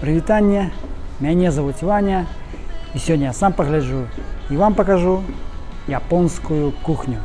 Прывітанне, мяне зовут Ваня, і сёння я сам пагляджу і вам пакажу японскую кухню.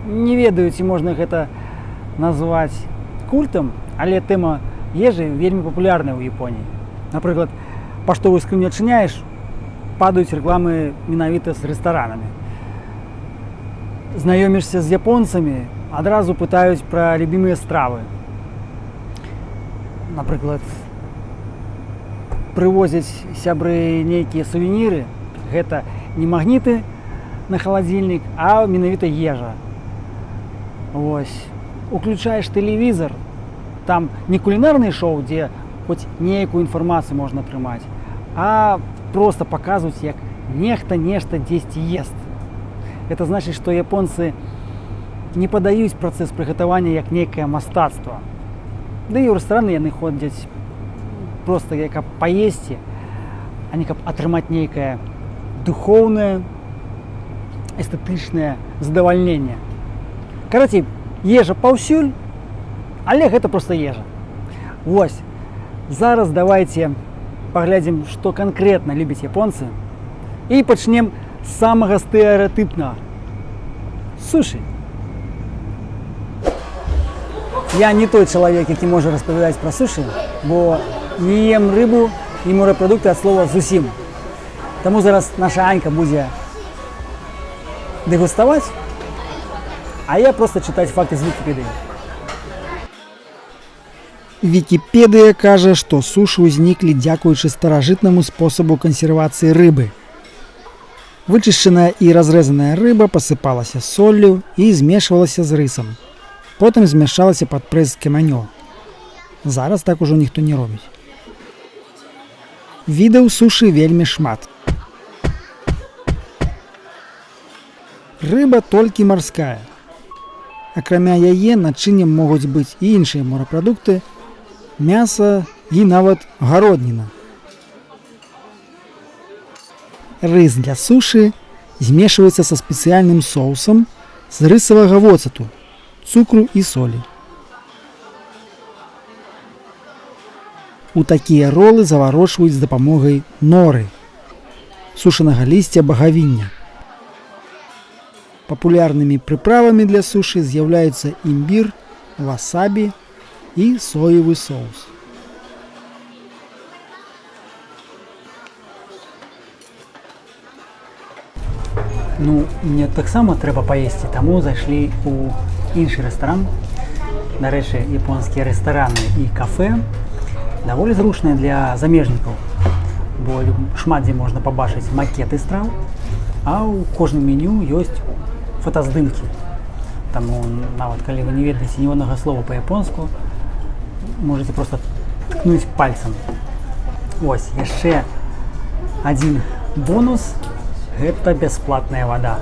Не ведаю, ці можна гэта назваць культам, але тэма ежы вельмі папулярная ў Японіі. Напрыклад, паштовую скрыню адчыняеш, падаюць рэкламы менавіта з рэстаранамі. Знаёмішся з японцамі, адразу пытаюць пра любімыя стравы. Напрыклад, прывозяць сябры нейкія сувеніры, гэта не магніты на халадзільнік, а менавіта ежа. Вось. Уключаеш тэлевізор, там не кулінарнае шоу, дзе хоць нейкую інфармацыю можна атрымаць, а проста паказваюць, як нехта нешта дзесьці ест. Это значыць, што японцы не падаюць працэс прыгатавання як нейкае мастацтва. Да і ў рэстараны яны ходзяць проста каб паесці, а не каб атрымаць нейкае духоўнае, эстэтычнае задавальненне. Карацей, ежа паўсюль, але гэта проста ежа. Вось, зараз давайце паглядзім, што канкрэтна любяць японцы, і пачнем з самага стэеатыпнага – суші. Я не той чалавек, які можа распавядаць пра суші, бо не ем рыбу і морапрадукты ад слова зусім. Таму зараз наша Анька будзе дэгуставаць, а я проста чытаць факты з Вікіпедыі. Вікіпедыя кажа, што сушы ўзніклі дзякуючы старажытнаму спосабу кансервацыі рыбы. Вычышчаная і разрэзаная рыба пасыпалася соллю і змешвалася з рысам. Потым змяшалася пад прэс камянёў. Зараз так ужо ніхто не робіць. Відаў сушы вельмі шмат. Рыба толькі марская. Акрамя яе начыннем могуць быць і іншыя морапрадукты, мяса і нават гародніна. Рыс для сушы змешваецца са спецыяльным соусам з рысавага воцату, цукру і солі. У такія ролы заварочваюць з дапамогай норы, сушанага лісця багавіння. Папулярнымі прыправамі для сушы з'яўляюцца імбір, васабі і соевы соус. Ну, мне таксама трэба паесці, таму зайшлі ў іншы рэстаран. Дарэчы, японскія рэстараны і кафэ даволі зручныя для замежнікаў, бо шмат дзе можна пабачыць макеты страў, а ў кожным меню ёсць фотаздымкі. Таму нават калі вы не ведаеце ніводнага слова па-японску, можаце проста ткнуць пальцам. Вось, яшчэ адзін бонус – гэта бясплатная вада.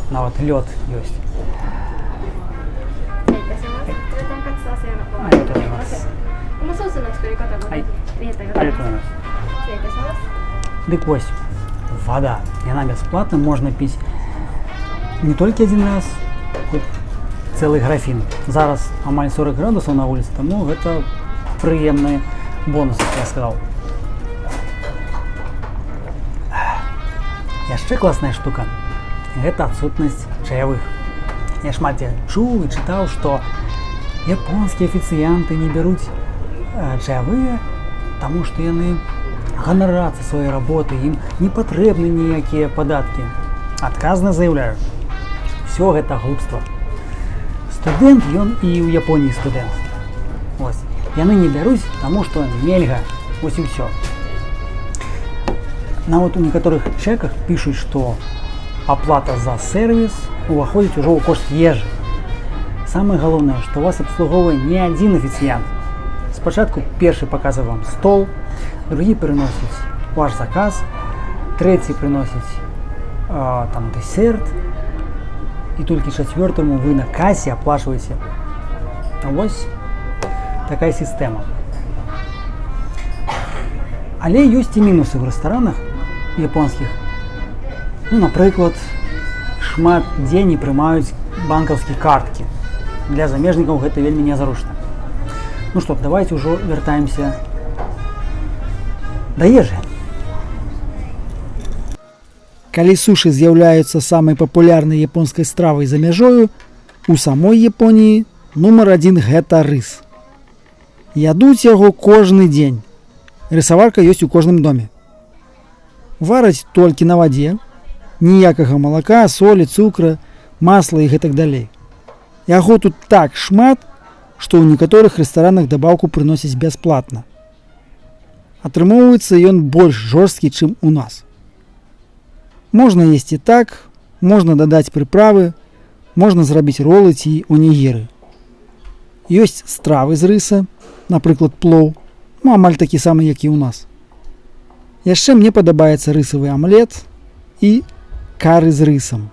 Нават лёд ёсць. Дык вось, вада. Яна бясплатна, можна піць не толькі адзін раз, хоць цэлы графін. Зараз амаль 40 градусаў на вуліцы, таму гэта прыемны бонус, як я сказаў. Яшчэ класная штука – гэта адсутнасць чаявых. Я шмат дзе чуў і чытаў, што японскія афіцыянты не бяруць чаявыя, таму што яны ганарацца сваёй работы, ім не патрэбны ніякія падаткі. Адказна заяўляю, усё гэта глупства. Студэнт ён і ў Японіі студэнт. Вось, яны не бяруць, таму што нельга, вось і ўсё. Нават у некаторых чэках пішуць, што аплата за сервіс уваходзіць ужо ў кошт ежы. Самае галоўнае, што вас абслугоўвае не адзін афіцыянт. Спачатку першы паказвае вам стол, другі прыносіць ваш заказ, трэці прыносіць там дэсерт, і толькі чацвёртаму вы на касе аплачваеце. Вось такая сістэма. Але ёсць і мінусы ў рэстаранах японскіх. Ну, напрыклад, шмат дзе не прымаюць банкаўскія карткі. Для замежнікаў гэта вельмі нязручна. Ну што, давайте ўжо вяртаемся да ежы. Калі сушы з'яўляюцца самай папулярнай японскай стравай за мяжою, у самой Японіі нумар 1 гэта рыс. Ядуць яго кожны дзень. Рысаварка ёсць у кожным доме. Вараць толькі на вадзе, ніякага малака, солі, цукра, масла і гэтак далей. Яго тут так шмат, што ў некаторых рэстаранах дабаўку прыносяць бясплатна. Атрымоўваецца ён больш жорсткі, чым у нас. Можна есці так, можна дадаць прыправы, можна зрабіць ролы ці онігіры. Ёсць стравы з рыса, напрыклад, плоў, амаль такі самы, як і ў нас. Яшчэ мне падабаецца рысавы амлет і кары з рысам.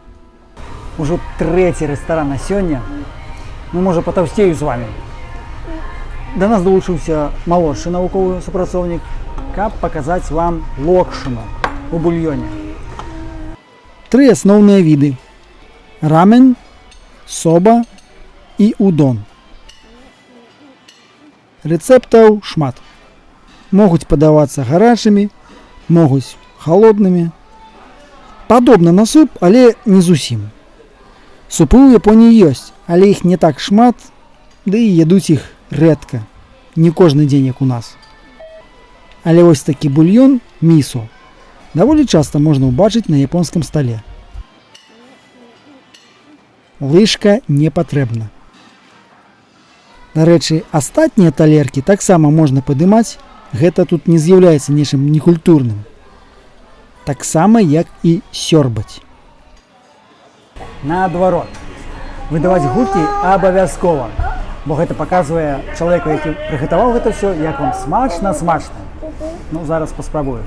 Ужо трэці рэстаран на сёння. Ну, можа, патаўсцею з вамі. Да нас далучыўся малодшы навуковы супрацоўнік, каб паказаць вам локшыну у бульёне. 3 асноўныя віды: рамен, соба і удон. Рэцэптаў шмат. Могуць падавацца гарачымі, могуць халоднымі. Падобна на суп, але не зусім. Супы ў Японіі ёсць, але іх не так шмат, ды і ядуць іх рэдка, не кожны дзень, як у нас. Але вось такі бульён, місо, даволі часта можна ўбачыць на японскім стале. Лыжка не патрэбна. Дарэчы, астатнія талеркі таксама можна падымаць, гэта тут не з'яўляецца нечым некультурным. Таксама, як і сёрбаць. Наадварот, выдаваць гулькі абавязкова, бо гэта паказвае чалавеку, які прыгатаваў гэта ўсё, як вам смачна. Ну, зараз паспрабую.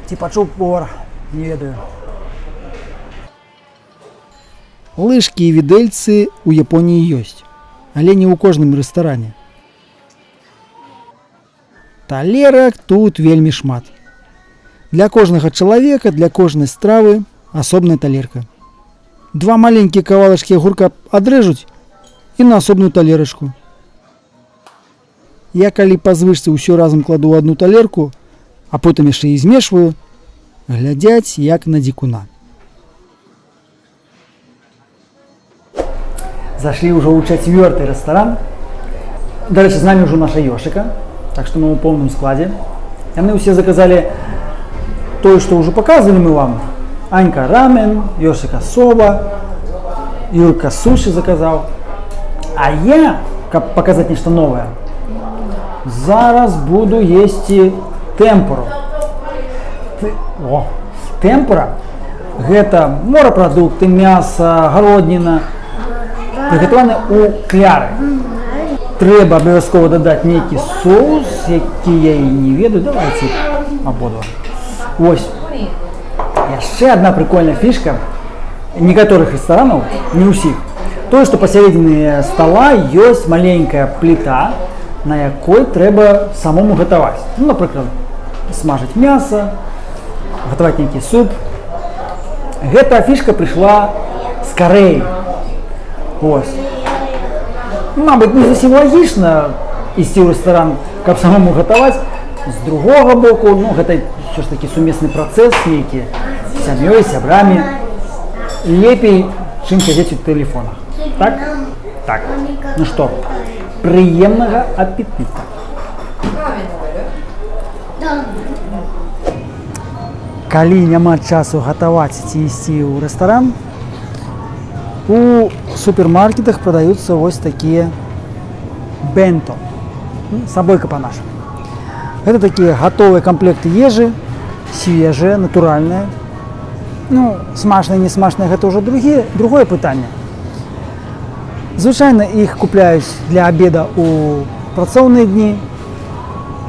Ці пачуў повар, не ведаю. Лыжкі і відэльцы ў Японіі ёсць, але не ў кожным рэстаране. Талерак тут вельмі шмат. Для кожнага чалавека, для кожнай стравы асобная талерка. 2 маленькія кавалачкі агурка адрэжуць і на асобную талерачку. Я калі па звычцы ўсё разам кладу ў адну талерку, а потым яшчэ і змешваю, глядзяць як на дзікуна. Зашлі ўжо ў 4-й рэстаран. Дарэчы, з намі ўжо наша Ёшыка, так што мы ў поўным складзе. Яны ўсе заказалі тое, што ўжо паказвалі мы вам. Анька рамен, Ёшыка соба, Юрка суши заказаў. А я, каб паказаць нешта новае, зараз буду есці тэмпуру. Тэмпура – гэта морапрадукты, мяса, гародніна, прыгатаваны ў кляры. Трэба абавязкова дадаць нейкі соус, які я і не ведаю. Давайте абодва. Вось. Яшчэ адна прикольная фішка некаторых рэстаранаў, не ўсіх. Тое, што пасярэдзіне стала ёсць маленькая пліта, на якой трэба самому гатаваць. Ну, напрыклад, смажыць мяса, гатаваць нейкі суп. Гэта фішка прыйшла з Карэі. Ось. Мабыць, не зусім лагічна ісці ў рэстаран, каб самому гатаваць. З другога боку, ну, гэта ўсё ж такі сумесны працэс нейкі, з сям'ёй, сябрамі. Лепей, чым сядзець у тэлефонах. Так? Так. Ну што, прыемнага апетыта. Калі няма часу гатаваць ці ісці ў рэстаран, у супермаркетах прадаюцца вось такія бенто, сабойка па-нашаму. Гэта такія гатовыя камплекты ежы, свежыя, натуральныя. Ну, смачныя, не смачныя, гэта ўжо другое пытанне. Звычайна іх купляюць для абеда ў працоўныя дні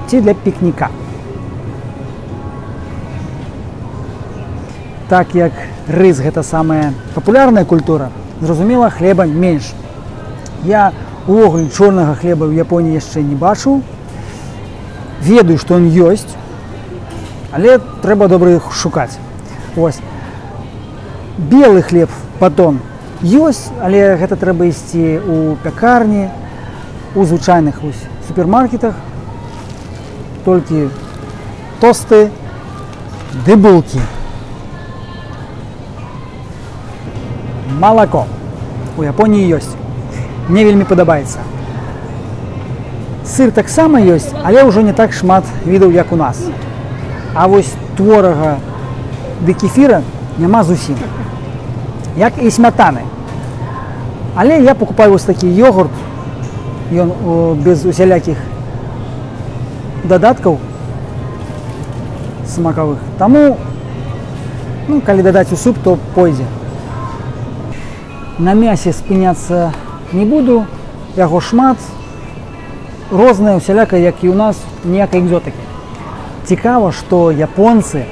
ці для пікніка. Так як рыс гэта самая папулярная культура, зразумела, хлеба менш. Я увогуле чорнага хлеба ў Японіі яшчэ не бачыў. ведаю, што ён ёсць, але трэба добра іх шукаць. Ось. Белы хлеб батон ёсць, але гэта трэба ісці ў пякарні, у звычайных супермаркетах, толькі тосты ды булкі. Малако у Японіі ёсць. Мне вельмі падабаецца. Сыр таксама ёсць, але ўжо не так шмат відаў, як у нас. А вось творага ды кефіра няма зусім. Як і смятаны. Але я покупаю вось такі йогурт, ён без усялякіх дадаткаў смакавых. Таму, калі дадаць у суп, то пойдзе. На мясе спыняцца не буду, яго шмат, рознае усялякае, як і ў нас, ніякай экзотыкі. Цікава, што японцы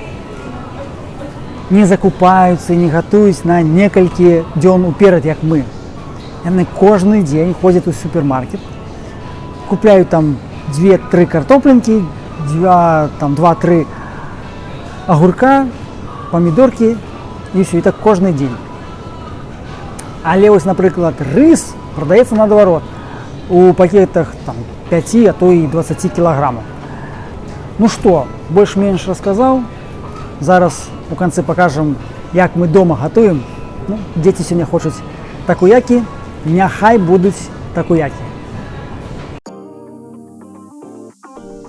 не закупаюцца і не гатуюць на некалькі дзён уперад, як мы. Яны кожны дзень ходзяць у супермаркет, купляюць там 2-3 картопленькі, 2-3 агурка, памідоркі і ўсё, і так кожны дзень. Але вось, напрыклад, рыс прадаецца наадварот у пакетах 5, а то і 20 кілаграмаў. Ну што, больш-менш расказаў. Зараз у канцы пакажам, як мы дома гатуем. Дзеці сёння хочуць такуякі, няхай будуць такуякі.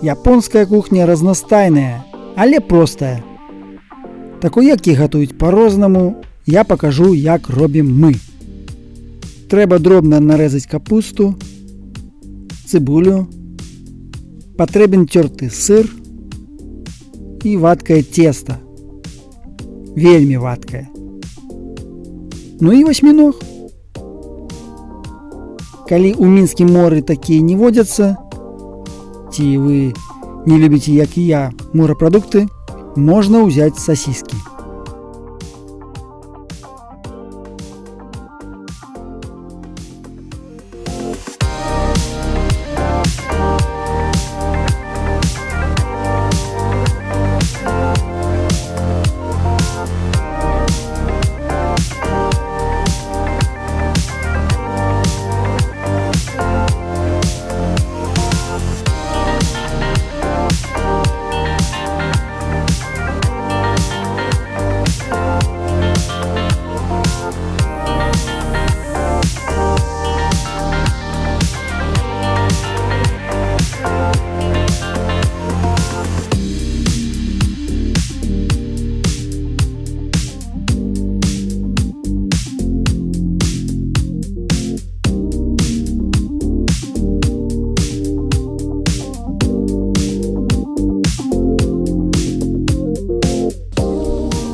Японская кухня разнастайная, але простая. Такуякі гатуюць па-рознаму, я пакажу, як робім мы. Трэба дробна нарэзаць капусту, цыбулю, патрэбен цёрты сыр і вадкае цеста. Вельмі вадкае. Ну і васьміног. Калі ў мінскім моры такія не водзяцца, ці вы не любіце, як і я, морапрадукты, можна ўзяць сасіскі.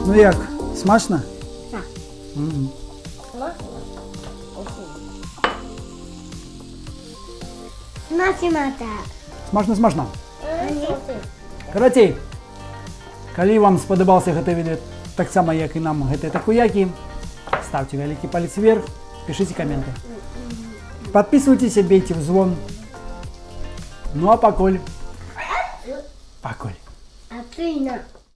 Ну як, смачно? Так. Смачна. Карацей, калі вам спадабаўся гэты відэо таксама, як і нам гэтыя такуякі, ставьте вялікі палец вверх, пішыце каменты. Подписывайтесь, бейте в звон. Ну а пакуль. А ты на.